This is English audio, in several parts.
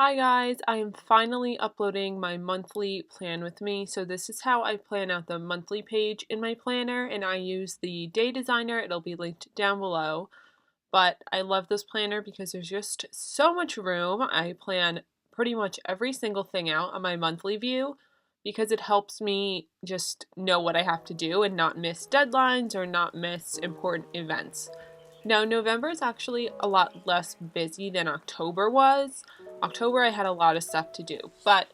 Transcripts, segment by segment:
Hi guys, I am finally uploading my monthly plan with me. So this is how I plan out the monthly page in my planner, and I use the day designer. It'll be linked down below. But I love this planner because there's just so much room. I plan pretty much every single thing out on my monthly view because it helps me just know what I have to do and not miss deadlines or not miss important events. Now, November is actually a lot less busy than October was. October, I had a lot of stuff to do. But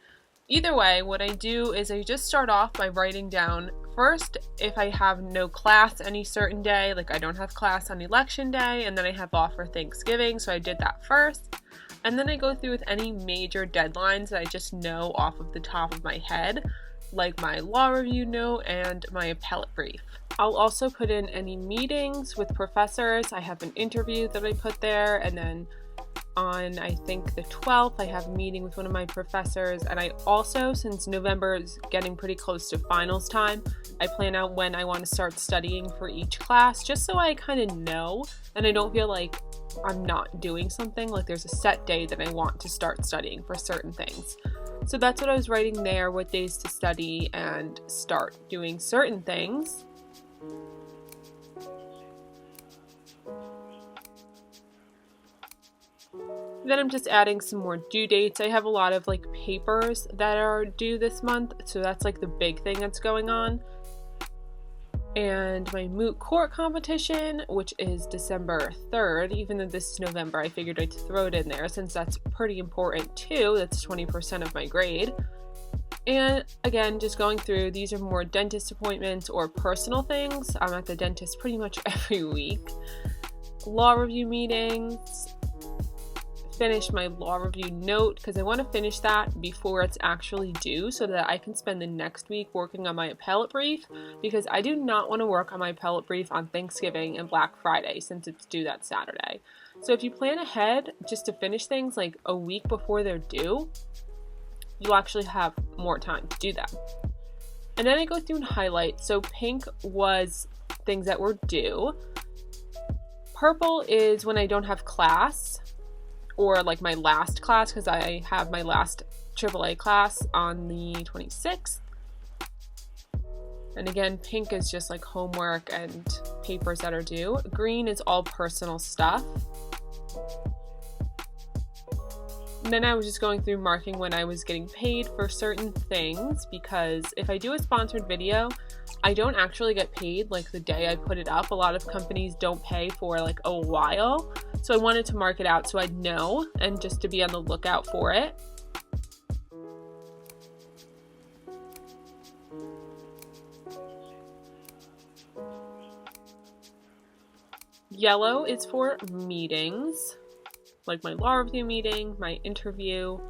either way, what I do is I just start off by writing down first if I have no class any certain day, like I don't have class on election day, and then I have off for Thanksgiving, so I did that first. And then I go through with any major deadlines that I just know off of the top of my head, like my law review note and my appellate brief. I'll also put in any meetings with professors. I have an interview that I put there, and then on I think the 12th I have a meeting with one of my professors. And I also, since November is getting pretty close to finals time, I plan out when I want to start studying for each class, just so I kind of know and I don't feel like I'm not doing something, like there's a set day that I want to start studying for certain things. So that's what I was writing there, what days to study and start doing certain things. Then I'm just adding some more due dates. I have a lot of like papers that are due this month, so that's like the big thing that's going on. And my moot court competition, which is December 3rd, even though this is November, I figured I'd throw it in there since that's pretty important too. That's 20% of my grade. And again, just going through, these are more dentist appointments or personal things. I'm at the dentist pretty much every week. Law review meetings. Finish my law review note because I want to finish that before it's actually due so that I can spend the next week working on my appellate brief, because I do not want to work on my appellate brief on Thanksgiving and Black Friday since it's due that Saturday. So if you plan ahead just to finish things like a week before they're due, you'll actually have more time to do that. And then I go through and highlight. So pink was things that were due. Purple is when I don't have class, or like my last class, because I have my last AAA class on the 26th. And again, pink is just like homework and papers that are due. Green is all personal stuff. And then I was just going through marking when I was getting paid for certain things, because if I do a sponsored video, I don't actually get paid like the day I put it up. A lot of companies don't pay for like a while. So I wanted to mark it out so I'd know and just to be on the lookout for it. Yellow is for meetings, like my law review meeting, my interview.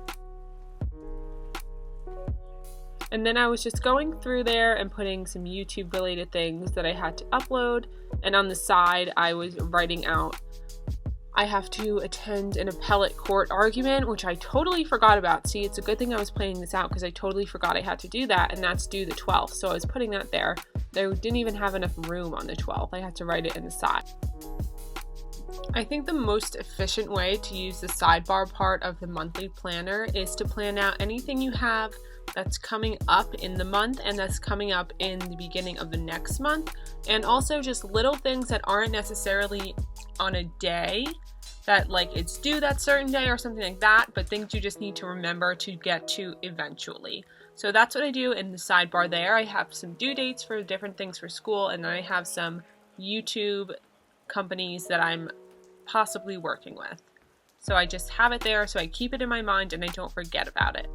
And then I was just going through there and putting some YouTube related things that I had to upload. And on the side, I was writing out, I have to attend an appellate court argument, which I totally forgot about. See, it's a good thing I was planning this out because I totally forgot I had to do that, and that's due the 12th. So I was putting that there. They didn't even have enough room on the 12th. I had to write it in the side. I think the most efficient way to use the sidebar part of the monthly planner is to plan out anything you have that's coming up in the month and that's coming up in the beginning of the next month, and also just little things that aren't necessarily on a day that like it's due that certain day or something like that, but things you just need to remember to get to eventually. So that's what I do in the sidebar there. I have some due dates for different things for school, and then I have some YouTube companies that I'm possibly working with. So I just have it there so I keep it in my mind and I don't forget about it.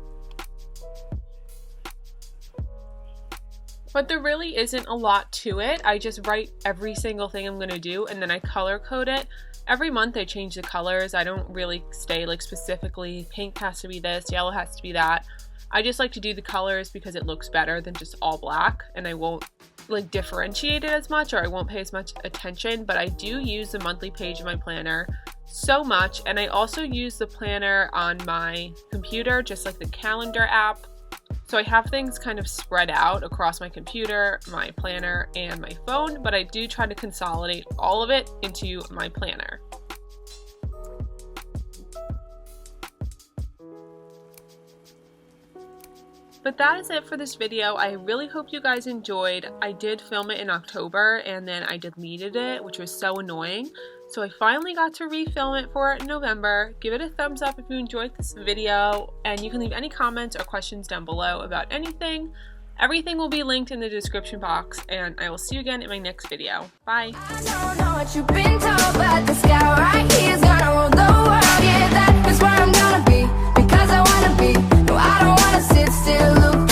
But there really isn't a lot to it. I just write every single thing I'm going to do and then I color code it. Every month I change the colors. I don't really stay like specifically pink has to be this, yellow has to be that. I just like to do the colors because it looks better than just all black, and I won't like differentiate it as much, or I won't pay as much attention. But I do use the monthly page of my planner so much, and I also use the planner on my computer, just like the calendar app. So I have things kind of spread out across my computer, my planner, and my phone, but I do try to consolidate all of it into my planner. But that is it for this video. I really hope you guys enjoyed. I did film it in October and then I deleted it, which was so annoying. So I finally got to refilm it for November. Give it a thumbs up if you enjoyed this video, and you can leave any comments or questions down below about anything. Everything will be linked in the description box, and I will see you again in my next video. Bye! I don't know what you've been told, but the sky right here is gonna rule the world. Yeah, that is where I'm gonna be, because I wanna be. No, I don't wanna sit still, look